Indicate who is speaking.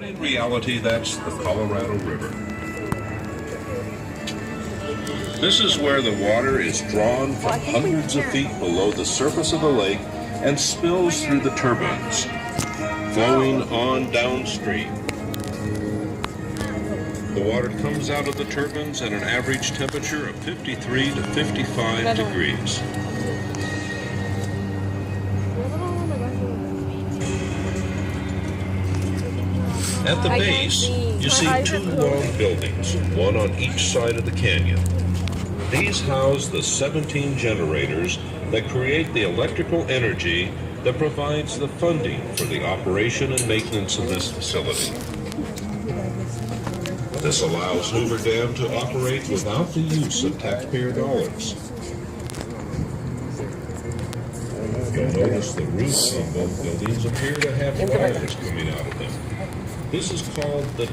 Speaker 1: In reality, that's the Colorado River. This is where the water is drawn from hundreds of feet below the surface of the lake and spills through the turbines, flowing on downstream. The water comes out of the turbines at an average temperature of 53 to 55 degrees. At the base, you see two long buildings, one on each side of the canyon. These house the 17 generators that create the electrical energy that provides the funding for the operation and maintenance of this facility. This allows Hoover Dam to operate without the use of taxpayer dollars. You'll notice the roofs on both buildings appear to have wires coming out of them. This is called the